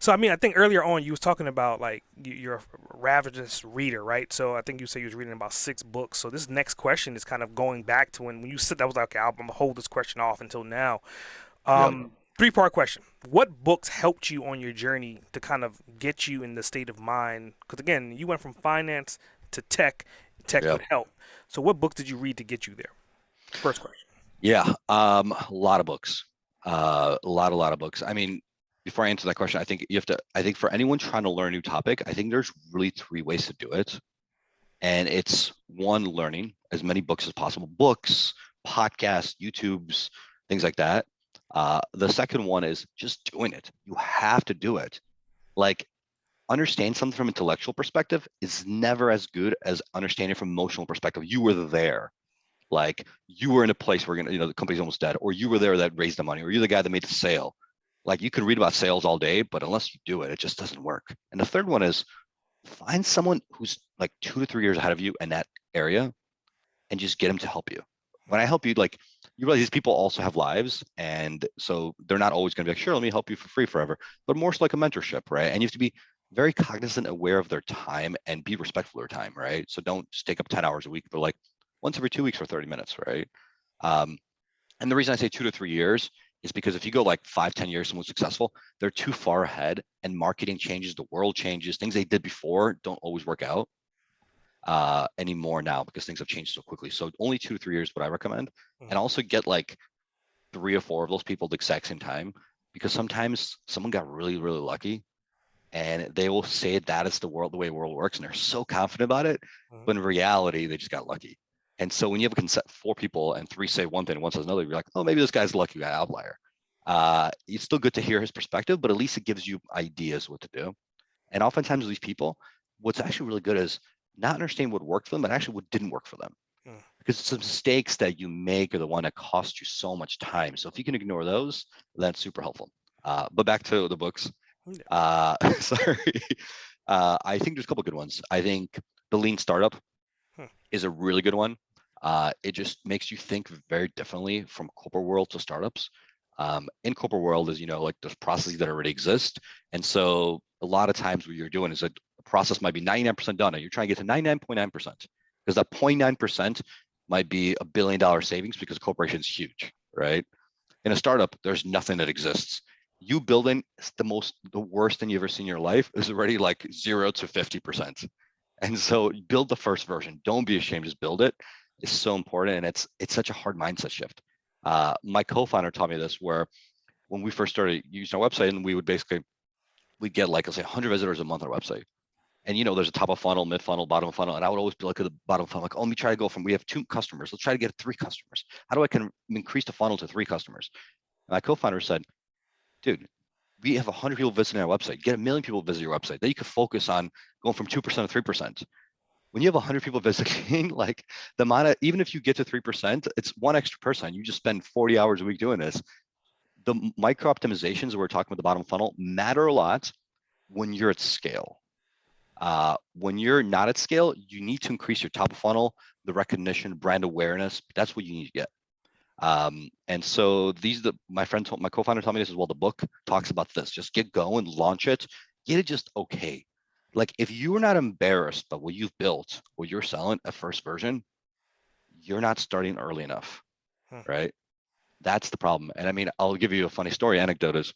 So I mean, I think earlier on you was talking about like you're a ravenous reader, right? So I think you said you was reading about 6 books. So this next question is kind of going back to when you said that was like, okay, I'm gonna hold this question off until now. Yep. Three-part question: what books helped you on your journey to kind of get you in the state of mind? Because again, you went from finance to tech, tech Yep. with help. So what books did you read to get you there? First question. Yeah. A lot of books. A lot of books. I mean, before I answer that question, I think you have to, I think for anyone trying to learn a new topic, I think there's really three ways to do it. And it's one, learning as many books as possible, books, podcasts, YouTubes, things like that. The second one is just doing it. You have to do it. Like understand something from intellectual perspective is never as good as understanding from emotional perspective. You were there. Like you were in a place where the company's almost dead, or you were there that raised the money, or you're the guy that made the sale. Like you can read about sales all day, but unless you do it, it just doesn't work. And the third one is find someone who's like 2 to 3 years ahead of you in that area and just get them to help you. When I help you, like you realize these people also have lives, and so they're not always going to be like, sure, let me help you for free forever, but more so like a mentorship, right? And you have to be very cognizant, aware of their time, and be respectful of their time, right? So don't just take up 10 hours a week, but like once every 2 weeks for 30 minutes, right? Um, and the reason I say 2 to 3 years is because if you go like 5, 10 years, someone's successful, they're too far ahead, and marketing changes, the world changes, things they did before don't always work out anymore now because things have changed so quickly. So only 2 to 3 years would I recommend. And also get like 3 or 4 of those people at the exact same time, because sometimes someone got really, really lucky and they will say that is the way the world works, and they're so confident about it. Mhm. But in reality, they just got lucky. And so when you have a concept, 4 people and three say one thing and one says another, you're like, oh, maybe this guy's a lucky guy outlier. It's still good to hear his perspective, but at least it gives you ideas what to do. And oftentimes with these people, what's actually really good is not understanding what worked for them, but actually what didn't work for them. Mhm. Because some mistakes that you make are the one that cost you so much time. So if you can ignore those, that's super helpful. But back to the books. Yeah. Sorry. I think there's a couple good ones. I think The Lean Startup Hmm. is a really good one. It just makes you think very differently from corporate world to startups. In corporate world, as you know, like there's processes that already exist, and so a lot of times what you're doing is that the process might be 99% done, and you're trying to get to 99.9% because that 0.9% might be $1 billion savings because the corporation is huge, right? In a startup, there's nothing that exists. You building the worst thing you've ever seen in your life is already like 0 to 50%. And so build the first version. Don't be ashamed, just build it. It's so important. And it's such a hard mindset shift. My co-founder taught me this where when we first started using our website, and we'd get like, let's say 100 visitors a month on our website. And there's a top of funnel, mid funnel, bottom of funnel. And I would always be like at the bottom of funnel, like, oh, let me try to go from, we have 2 customers. Let's try to get 3 customers. How do I can increase the funnel to 3 customers? And my co-founder said, dude, we have 100 people visiting our website. Get 1 million people visit your website. Then you could focus on going from 2% to 3%. When you have 100 people visiting, like the amount of, even if you get to 3%, it's one extra person. You just spend 40 hours a week doing this. The micro optimizations we're talking about the bottom funnel matter a lot when you're at scale. When you're not at scale, you need to increase your top of funnel, the recognition, brand awareness. That's what you need to get. And so my co-founder told me this as well. The book talks about this. Just get going, launch it, get it just okay. Like if you're not embarrassed by what you've built, what you're selling, a first version, you're not starting early enough, Hmm. right? That's the problem. And I mean, I'll give you a funny story. Anecdote is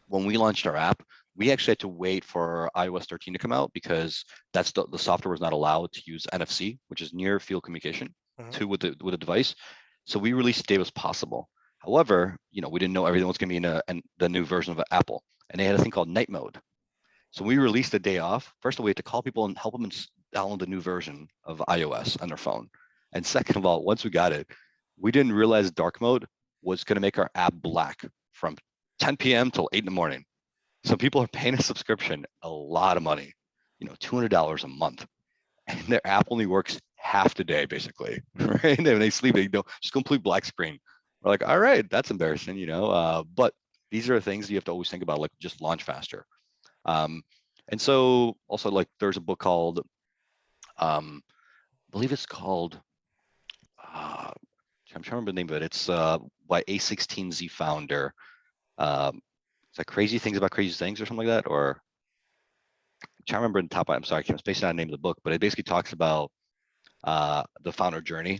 when we launched our app, we actually had to wait for iOS 13 to come out because that's the software was not allowed to use NFC, which is near field communication, Mhm. to with the device. So we released the day was possible. However, we didn't know everything was going to be in the new version of Apple, and they had a thing called night mode. So we released the day off. First of all, we had to call people and help them download the new version of iOS on their phone. And second of all, once we got it, we didn't realize dark mode was going to make our app black from 10 p.m. till 8 in the morning. So people are paying a subscription a lot of money, $200 a month, and their app only works half the day basically, right? And when they sleep, they don't just complete black screen. We're like, all right, that's embarrassing. But these are things you have to always think about, like just launch faster. Um, and so also like there's a book called, I believe it's called, I'm trying to remember the name of it. It's by A16Z founder. Um, It's like Crazy Things About Crazy Things or something like that. Or I'm trying to remember the top. I'm sorry, I'm spacing out the name of the book, but it basically talks about the founder journey.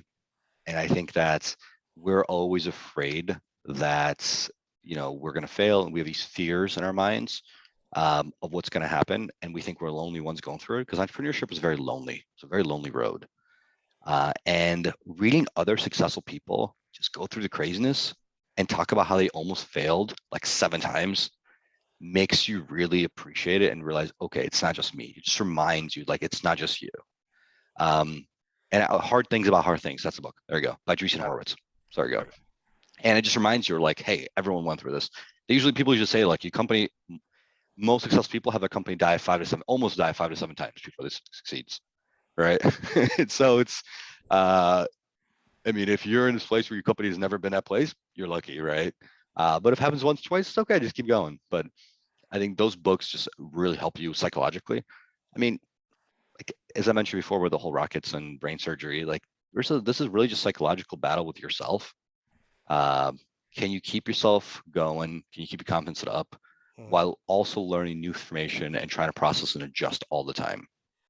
And I think that we're always afraid that, we're going to fail, and we have these fears in our minds of what's going to happen, and we think we're the only ones going through it, because entrepreneurship is very lonely. It's a very lonely road. And reading other successful people just go through the craziness and talk about how they almost failed like 7 times makes you really appreciate it and realize, okay, it's not just me. It just reminds you, like, it's not just you. Um, and Hard Things About Hard Things. That's the book. There you go. By Dreesen Got it. Horowitz. So there you go. Okay. And it just reminds you, like, hey, everyone went through this. Usually people usually say, like, your company, most successful people have their company die 5 to 7, almost die 5 to 7 times before this succeeds. Right. So it's, uh, I mean, if you're in this place where your company has never been that place, you're lucky, right? But if it happens once, twice, it's okay. Just keep going. But I think those books just really help you psychologically. I mean, like as I mentioned before, with the whole rockets and brain surgery, like this is really just psychological battle with yourself. Um, can you keep yourself going? Can you keep your confidence up Mhm. while also learning new information and trying to process and adjust all the time?